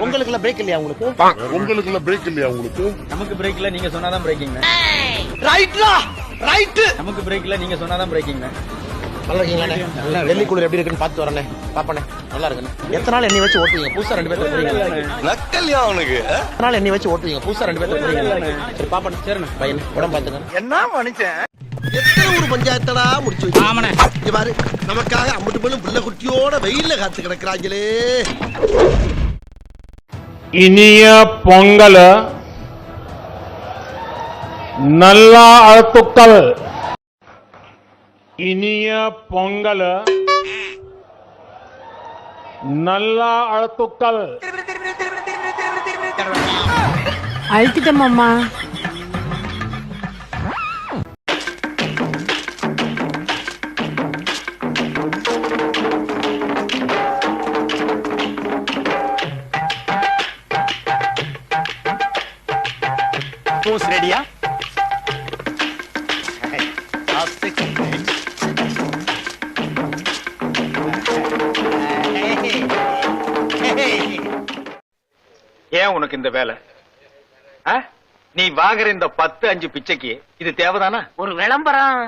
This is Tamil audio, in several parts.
உங்களுக்கு பிரேக் இல்லையா உங்களுக்கு நமக்கு பிரேக் இல்ல, நீங்க சொன்னாதான் பிரேக்கிங். ரைட்லா ரைட். நமக்கு பிரேக் இல்ல, நீங்க சொன்னாதான் பிரேக்கிங். நல்லா இருக்கீங்களா? வெள்ளிக்குள்ள எப்படி இருக்குன்னு பாத்து வரனே பாப்பனே. நல்லா இருக்குன்னு. எத்தனை நாள் என்னை வச்சு ஓட்டுவீங்க? புதுசா 2 பேர் போறீங்க. நக்கல்யா அவனுக்கு. எத்தனை நாள் என்னை வச்சு ஓட்டுவீங்க? புதுசா 2 பேர் போறீங்க. சரி பாப்பனே. சரிண்ணே பையன் உடம்பு பாத்துங்க. என்ன மனுஷன்? எத்தனை ஒரு பஞ்சாயத்தடா முடிச்சு வச்சு. ஆமாண்ணே. இங்க பாரு, நமக்காக அம்பட்டு பெண்ணும் புள்ள குட்டியோட வெயில்ல காத்து கிடக்குறாங்களே. இனிய பொங்கல் நல்ல அழுத்துக்கள். இனிய பொங்கல் நல்ல அழுத்துக்கள். அழுத்திட்டமாம்மா. ரெடியா? ஏன் உனக்கு இந்த வேலை? நீ வாங்குற இந்த 10-5 பிச்சைக்கு இது தேவைதானா? ஒரு விளம்பரம்.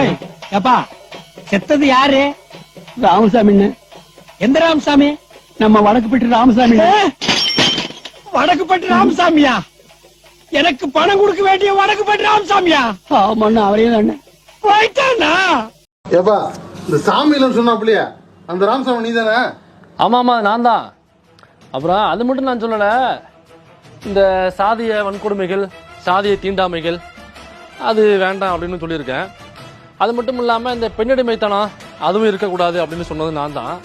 ஏய் அப்பா, செத்தது யாரு? ராமசாமி. எந்த ராமசாமி? நம்ம வடக்குப்பட்டி ராமசாமி. வடக்குப்பட்டி ராமசாமியா? எனக்கு பணம் கொடுக்க வேண்டிய வடக்குப்பட்டி ராமசாமியா? ஆமாண்ணா, அவரே தானே. போயிட்டானா? ஏப்பா, இந்த சாமியில சொன்னாப்லையா அந்த ராமசாமி நீ தானே? ஆமாம் நான் தான். அப்புறம் அது மட்டும் நான் சொல்லலை, இந்த சாதிய வன்கொடுமைகள், சாதிய தீண்டாமைகள் அது வேண்டாம் அப்படின்னு சொல்லியிருக்கேன். அது மட்டும் இல்லாமல் இந்த பெண்ணடிமைத்தனம் அதுவும் இருக்கக்கூடாது அப்படின்னு சொன்னது நான் தான்.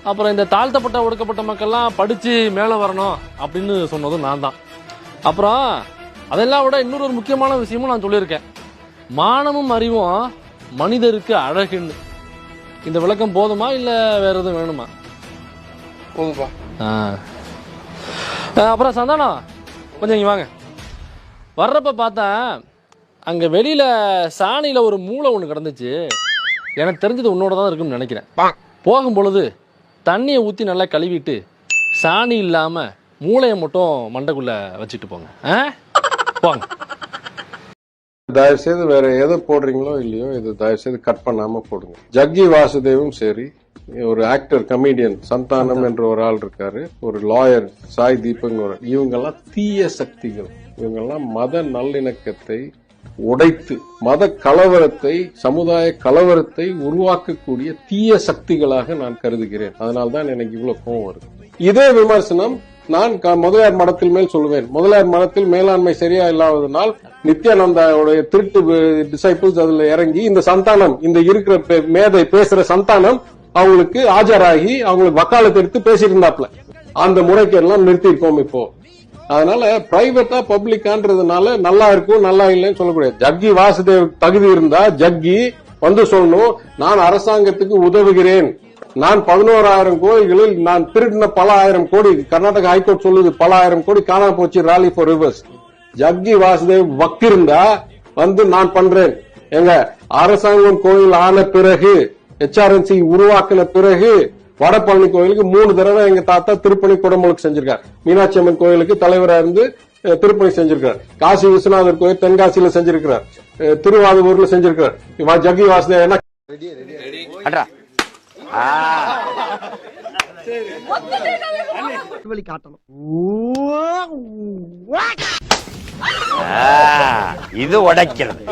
அப்புறம் இந்த தாழ்த்தப்பட்ட ஒடுக்கப்பட்ட மக்கள்லாம் படித்து மேலே வரணும் அப்படின்னு சொன்னதும் நான் தான். அப்புறம் அதெல்லாம் விட இன்னொரு முக்கியமான விஷயமும் நான் சொல்லியிருக்கேன். மானமும் அறிவும் மனிதருக்கு அழகுன்னு. இந்த விளக்கம் போதுமா இல்லை வேற எதுவும் வேணுமா? போதுப்பா. அப்புறம் சந்தானம், கொஞ்சம் இங்கே வாங்க. வர்றப்ப பார்த்தேன், அங்கே வெளியில் சாணியில் ஒரு மூளை ஒன்று கிடந்துச்சு. எனக்கு தெரிஞ்சது உன்னோட தான் இருக்குன்னு நினைக்கிறேன். போகும் பொழுது தண்ணியை ஊற்றி நல்லா கழுவிட்டு சாணி இல்லாமல் மூளையை மட்டும் மண்டைக்குள்ளே வச்சுட்டு போங்க. போங்க. தயவு செய்து வேற எதை போடுறீங்களோ இல்லையோ இது தயவு செய்து கட் பண்ணாம போடுங்க. ஜக்கி வாசுதேவும் சரி, ஒரு ஆக்டர் கமெடியன் சந்தானம் என்ற ஒரு ஆள் இருக்காரு, ஒரு லாயர் சாய் தீபக், இவங்கெல்லாம் தீய சக்திகள். இவங்கெல்லாம் மத நல்லிணக்கத்தை உடைத்து மத கலவரத்தை, சமுதாய கலவரத்தை உருவாக்கக்கூடிய தீய சக்திகளாக நான் கருதுகிறேன். அதனால்தான் எனக்கு இவ்வளவு கோவம் வருது. இதே விமர்சனம் நான் முதலியார் மடத்தில் மேல் சொல்லுவேன். முதலியார் மடத்தில் மேலாண்மை சரியா இல்லாததனால் நித்யானந்தாவுடைய திருட்டு டிசைபிள்ஸ் அதுல இறங்கி இந்த சந்தானம், இந்த இருக்கிற மேதை பேசுற சந்தானம் அவங்களுக்கு ஆஜராகி அவங்களுக்கு வக்காலத்து எடுத்து பேசிட்டு இருந்தாப்ல. அந்த முறைக்கு எல்லாம் நிறுத்திருக்கோம் இப்போ. அதனால பிரைவேட்டா பப்ளிக்கான்றதுனால நல்லா இருக்கும் நல்லா இல்லைன்னு சொல்லக்கூடாது. ஜக்கி வாசுதேவ் தகுதி இருந்தா ஜக்கி வந்து சொல்லணும், நான் அரசாங்கத்துக்கு உதவுகிறேன், நான் 11,000 கோடிகளில் நான் திருடின பல ஆயிரம் கோடி, கர்நாடக ஹைகோர்ட் சொல்லுது பல ஆயிரம் கோடி காணாம போச்சு ராலி ஃபார் ரிவர்ஸ். ஜக்கி வாசுதேவ் வக்கிருந்தா வந்து நான் பண்றேன். எங்க அரசாங்கம் கோயில் ஆன பிறகு, HRNC உருவாக்கின பிறகு வடபழனி கோயிலுக்கு 3 தடவை எங்க தாத்தா திருப்பணி குடமுழுக்கு செஞ்சிருக்கார். மீனாட்சி அம்மன் கோயிலுக்கு தலைவரா இருந்து திருப்பணி செஞ்சிருக்கார். காசி விஸ்வநாதர் கோயில் தென்காசியில செஞ்சிருக்கிறார், திருவாதூர்ல செஞ்சிருக்கிறார். ஜக்கி வாசுதேவ் என்ன காட்டணும். இது உடைக்கிறது.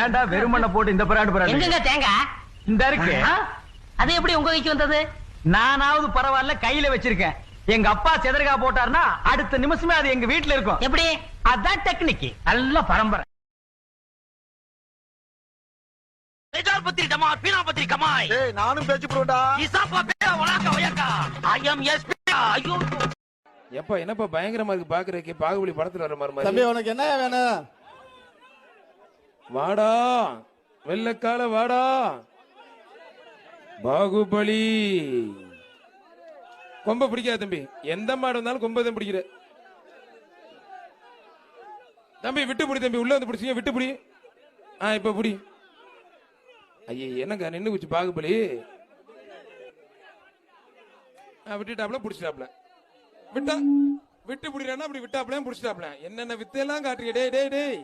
ஏன்டா வெறுமண்ண போட்டு இந்த பராடு தேங்காய் இந்த இருக்கு. அது எப்படி உங்க கைக்கு வந்தது? நானாவது பரவாயில்ல, கையில வச்சிருக்கேன். எங்க அப்பா செதறகா போட்டார்னா அடுத்த நிமிஷமே அது எங்க வீட்டுல இருக்கும். எப்படி? அதான் டெக்னிக், நல்ல பரம்பரை. நானும் பேச்சு போடா. எப்ப என்னப்பா பயங்கரமா இருக்கு பாக்குறதுக்கு, பாகுபலி படத்துல வர மாதிரி. தம்பி உனக்கு என்ன வேணும்? வாடா வெள்ளக்கால வாடா பாகுபலி. கொம்ப பிடிக்காது தம்பி, எந்த மாடு வந்தாலும் கொம்பதான் பிடிக்கிற. தம்பி விட்டு புடி தம்பி, உள்ள வந்து பிடிச்சிங்க, விட்டு புடி. இப்ப புடி. ஐயே என்னங்க நின்னு வச்சு பாகுபலி விட்டுட்டாப்ல புடிச்சிட்டாப்ல. விட்டா விட்டு புடிறானா அப்படி விட்டாப்ல புடிச்சிட்டாப்ல. என்னென்ன வித்தையெல்லாம் காட்டுறீங்க. டேய் டேய் டேய்,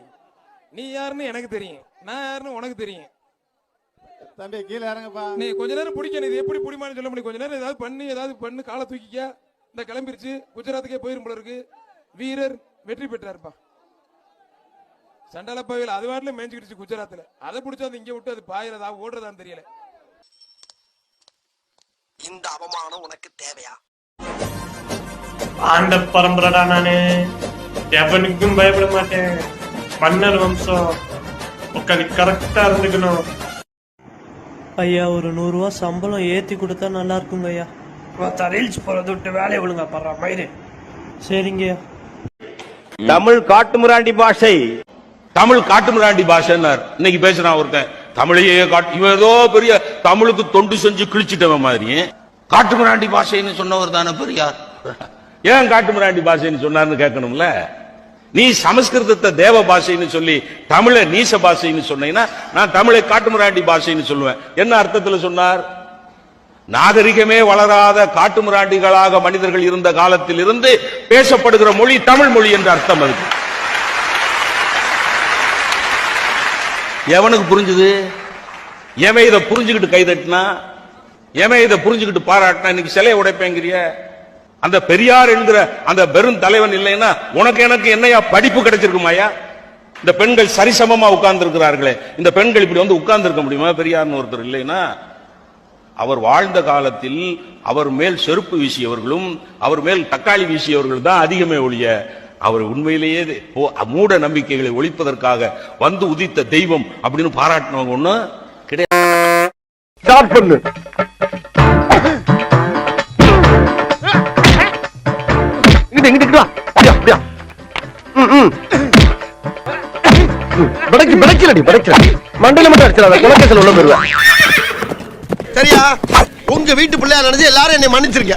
நீ யாருன்னு எனக்கு தெரியும், நான் யாருன்னு உனக்கு தெரியும். தம்பி கீழே இறங்கப்பா. நீ கொஞ்ச நேரம் பிடிக்கணும். இது எப்படி புடிமான்னு சொல்ல முடியும். கொஞ்ச நேரம் ஏதாவது பண்ணு காலை தூக்கிக்க. இந்த கிளம்பிருச்சு, குஜராத்துக்கே போயிரும் போல இருக்கு. வீரர் வெற்றி பெற்றாருப்பா. சண்டால பாவையில் அது வாட்டில மேய்ஞ்சிக்கிடுச்சு குஜராத்ல. அதை பிடிச்சா அது இங்க விட்டு அது பாயிரதா ஓடுறதான்னு தெரியல. இந்த அவமானம் உனக்கு தேவையா? ஆண்ட பரம்பரடா நானு, எவனுக்கும் பயப்பட மாட்டேன். மன்னர் வம்சம், உட்காந்து கரெக்டா இருந்துக்கணும். ஐயா ஒரு 100 ரூபா சம்பளம் ஏத்தி கொடுத்தா நல்லா இருக்குங்க ஐயா. ரீல்ஸ் போறது விட்டு வேலையை ஒழுங்கா பண்ற மயிறு. சரிங்கய்யா. தமிழ் காட்டுமிராண்டி பாஷை, தமிழ் காட்டுமிராண்டி பாஷைன்னார். இன்னைக்கு பேசுறான் ஒருத்தன், தமிழையே இவன் ஏதோ பெரிய தமிழுக்கு தொண்டு செஞ்சு கிழிச்சிட்டவன் மாதிரி. காட்டுமிராண்டி பாஷைன்னு சொன்னவர் தானே பெரியார். ஏன் காட்டுமிராண்டி பாஷைன்னு சொன்னார்னு கேட்கணும்ல. நீ சமஸ்கிருதத்தை தேவ பாஷைன்னு சொல்லி தமிழை நீச பாஷைன்னு சொன்னீங்கன்னா நான் தமிழை காட்டுமிராண்டி பாஷைன்னு சொல்லுவேன். என்ன அர்த்தத்தில் சொன்னார்? நாகரிகமே வளராத காட்டுமிராண்டிகளாக மனிதர்கள் இருந்த காலத்தில் இருந்து பேசப்படுகிற மொழி தமிழ் மொழி என்ற அர்த்தம். அதுக்கு எவனுக்கு புரிஞ்சுது? எவன் இதை புரிஞ்சுக்கிட்டு கைதட்டினா, எவன் இதை புரிஞ்சுக்கிட்டு பாராட்டினா? இன்னைக்கு சிலையை உடைப்பேங்கிறிய. அந்த பெரியார் என்கிற அந்த பெரும் தலைவன் இல்லைன்னா உனக்கு எனக்கு என்னையா படிப்பு கிடைச்சிருக்குமாயா? இந்த பெண்கள் சரிசமமா உட்கார்ந்து இருக்கிறார்களே, இந்த பெண்கள் இப்படி வந்து உட்கார்ந்து இருக்க முடியுமா? பெரியார்னு ஒருத்தர் இல்லைன்னா. அவர் வாழ்ந்த காலத்தில் அவர் மேல் செருப்பு வீசியவர்களும் அவர் மேல் தக்காளி வீசியவர்கள் தான் அதிகமே ஒழிய, அவர் உண்மையிலேயே மூட நம்பிக்கைகளை ஒழிப்பதற்காக வந்து உதித்த தெய்வம் அப்படின்னு பாராட்டினவங்க ஒண்ணு கிடையாது. ஸ்டார்ட் பண்ணு. இங்கிட்டு வா. மண்டல மட்டும் அடிச்சிடாத, குலக்கேசல் உள்ள போயிருவேன். சரியா? உங்க வீட்டு பிள்ளையா நினைச்சு எல்லாரும் என்னை மன்னிச்சிருக்க.